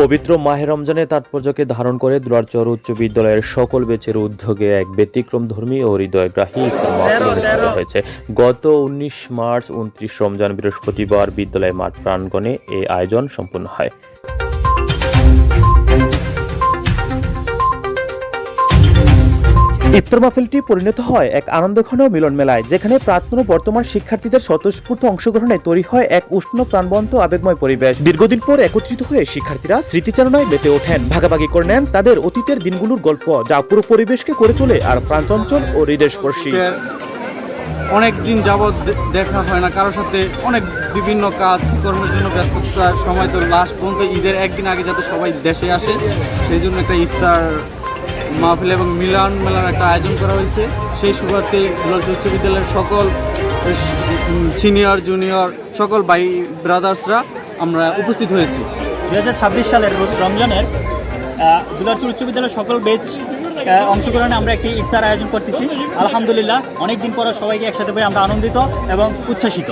পবিত্র মাহে রমজানের তাৎপর্যকে ধারণ করে দুলারচর উচ্চ বিদ্যালয়ের সকল ব্যাচের উদ্যোগে এক ব্যতিক্রমধর্মী ও হৃদয়গ্রাহী ইফতার মাহফিল অনুষ্ঠিত হয়েছে। গত 19 মার্চ 29 রমজান বৃহস্পতিবার বিদ্যালয় মাঠ প্রাঙ্গণে এই আয়োজন সম্পন্ন হয়। ইফতার মাহফিলটি পরিণত হয় এক আনন্দঘন মিলন মেলায়, যেখানে প্রাক্তন ও বর্তমান শিক্ষার্থীদের স্বতঃস্ফূর্ত অংশগ্রহণে তৈরি হয় এক উষ্ণ প্রাণবন্ত আবেগময় পরিবেশ। দীর্ঘদিন পর একত্রিত হয়ে শিক্ষার্থীরা স্মৃতিচারণায় মেতে ওঠেন, ভাগাভাগি করে নেন তাদের অতীতের দিনগুলোর গল্প, যা পুরো পরিবেশকে করে তোলে আর প্রাণচঞ্চল ও হৃদয়স্পর্শী। অনেক দিন যাবৎ দেখা হয় না কারোর সাথে, অনেক বিভিন্ন কাজ কর্মের জন্য ব্যস্ততার সময় তো লাস্ট পর্যন্ত ঈদের একদিন আগে যাতে সবাই দেশে আসে, সেই জন্য একটা ইফতার মাহফিল এবং মিলন মেলার একটা আয়োজন করা হয়েছে। সেই সুবাদে দুলারচর উচ্চ বিদ্যালয়ের সকল সিনিয়র জুনিয়র সকল ভাই ব্রাদার্সরা আমরা উপস্থিত হয়েছি। 2026 সালের রমজানের দুলারচর উচ্চ বিদ্যালয়ের সকল ব্যাচ অংশগ্রহণে আমরা একটি ইফতার আয়োজন করতেছি। আলহামদুলিল্লাহ, অনেকদিন পর সবাইকে একসাথে পেয়ে আমরা আনন্দিত এবং উচ্ছ্বাসিত।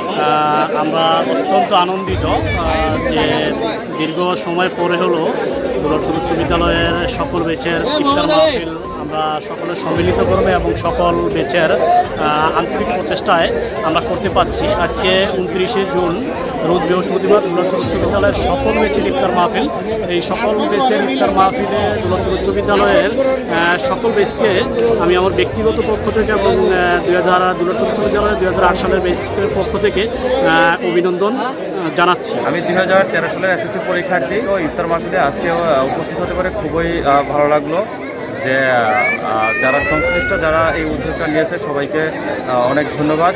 আমরা অত্যন্ত আনন্দিত যে দীর্ঘ সময় পরে হলো দুলারচর উচ্চ বিদ্যালয়ের সকল ব্যাচের ইফতার মাহফিল আমরা সকলের সম্মিলিত কর্মে এবং সকল ব্যাচের আন্তরিক প্রচেষ্টায় আমরা করতে পারছি। আজকে 29শে জুন রোজ বৃহস্পতিবার দুলারচর উচ্চ বিদ্যালয়ের সকল ব্যাচের ইফতার মাহফিল। এই সকল ব্যাচের ইফতার মাহফিলে দুলারচর উচ্চ বিদ্যালয়ের সকল ব্যাচকে আমি আমার ব্যক্তিগত পক্ষ থেকে এবং দুলারচর উচ্চ বিদ্যালয়ের 2008 সালের ব্যাচের পক্ষ থেকে অভিনন্দন জানাচ্ছি। আমি 2013 সালের এসএসসি পরীক্ষার্থী ও ইফতার মাহফিলে আজকে উপস্থিত হতে পারে খুবই ভালো লাগলো। যে যারা সংশ্লিষ্ট, যারা এই উদ্যোগটা নিয়েছে, সবাইকে অনেক ধন্যবাদ।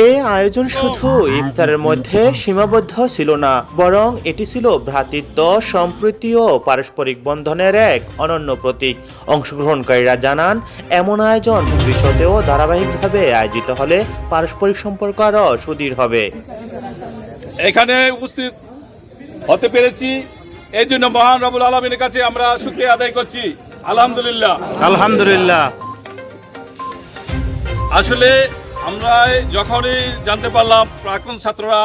এই আয়োজন শুধু ইফতারের মধ্যে সীমাবদ্ধ ছিল না, বরং এটি ছিল ভ্রাতৃত্ব, সম্প্রীতি ও পারস্পরিক বন্ধনের এক অনন্য প্রতীক। অংশগ্রহণকারীরা জানান, এমন আয়োজন ভবিষ্যতেও ধারাবাহিকভাবে আয়োজিত হলে পারস্পরিক সম্পর্ক আরও সুদৃঢ় হবে। এখানে উপস্থিত হতে পেরেছি, এই জন্য মহান রব্বুল আলামিনের কাছে আমরা শুকরিয়া আদায় করছি। আলহামদুলিল্লাহ, আলহামদুলিল্লাহ। আসলে আমরা যখনই জানতে পারলাম প্রাক্তন ছাত্ররা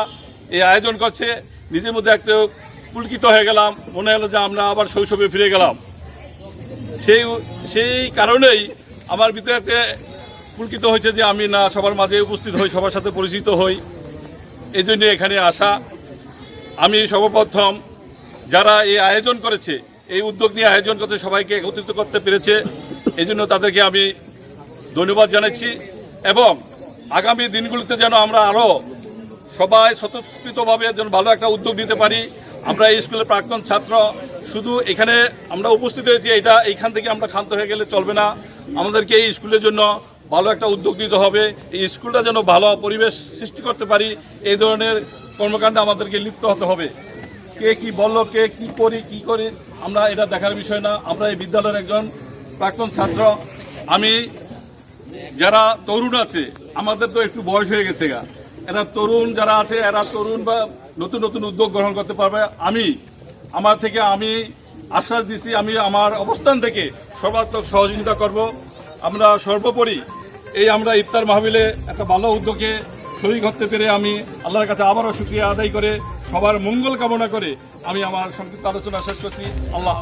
এই আয়োজন করছে, নিজের মধ্যে একটু পুলকিত হয়ে গেলাম। মনে হলো যে আমরা আবার শৈশবে ফিরে গেলাম। সেই কারণেই আমার ভিতরে একটা পুলকিত হয়েছে যে আমি না সবার মাঝে উপস্থিত হই, সবার সাথে পরিচিত হই, এই জন্য এখানে আসা। আমি সর্বপ্রথম যারা এই আয়োজন করেছে, এই উদ্যোগ নিয়ে আয়োজন করতে সবাইকে একত্রিত করতে পেরেছে, এই জন্য তাদেরকে আমি ধন্যবাদ জানাচ্ছি। এবং আগামী দিনগুলিতে যেন আমরা আরও সবাই স্বতঃস্ফূর্তভাবে যেন ভালো একটা উদ্যোগ নিতে পারি। আমরা এই স্কুলের প্রাক্তন ছাত্র, শুধু এখানে আমরা উপস্থিত হয়েছি, এইখান থেকে আমরা ক্ষান্ত হয়ে গেলে চলবে না। আমাদেরকে এই স্কুলের জন্য ভালো একটা উদ্যোগ নিতে হবে। এই স্কুলটা যেন ভালো পরিবেশ সৃষ্টি করতে পারি, এই ধরনের কর্মকাণ্ডে আমাদেরকে লিপ্ত হতে হবে। কে কি বললো, কে কি করি আমরা এটা দেখার বিষয় না। আমরা এই বিদ্যালয়ের একজন প্রাক্তন ছাত্র। আমি যারা তরুণ আছে, আমাদের তো একটু বয়স হয়ে গেছে গা, এরা তরুণ যারা আছে, এরা তরুণ বা নতুন নতুন উদ্যোগ গ্রহণ করতে পারবে। আমি আশ্বাস দিচ্ছি, আমি আমার অবস্থান থেকে সর্বাত্মক সহযোগিতা করব। আমরা সর্বোপরি আমরা ইফতার মাহফিলে একটা ভালো উদ্যোগে শরীক হতে পেরে আমি আল্লাহর কাছে আবারও শুকরিয়া আদায় করে সবার মঙ্গল কামনা করে আমি আমার সংক্ষিপ্ত আলোচনা শেষ করছি। আল্লাহ।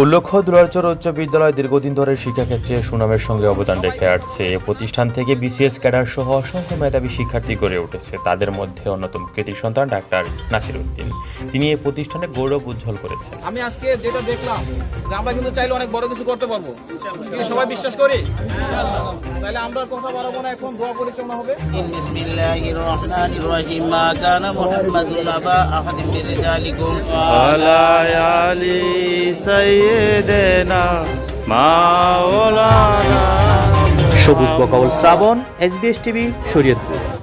উল্লেখ্য, দুলারচর উচ্চ বিদ্যালয় দীর্ঘদিন ধরে শিক্ষাক্ষেত্রে সুনামের সঙ্গে অবদান রেখে আসছে। এ প্রতিষ্ঠান থেকে বিসিএস ক্যাডার সহ অসংখ্য মেধাবী শিক্ষার্থী গড়ে উঠেছে। তাদের মধ্যে অন্যতম কৃতি সন্তান ডাক্তার নাসির উদ্দিন। তিনি এই প্রতিষ্ঠানে গৌরব উজ্জ্বল করেছেন। আমি আজকে যেটা দেখলাম যে আমরা কিন্তু চাইলে অনেক বড় কিছু করতে পারবো, সবাই বিশ্বাস করি। তাহলে আমরা কথা বাড়াবো না, এখন দোয়া পরিচালনা হবে। বিসমিল্লাহির রহমানির রহিম। মা কানা মুহাম্মাদুন আবা আহাদিন মিন রিজালিকুম আলা আলি সাইয়্যিদিনা মাওলানা। সবুজ বকাউল শ্রাবণ, SBS টিভি, শরীয়তপুর।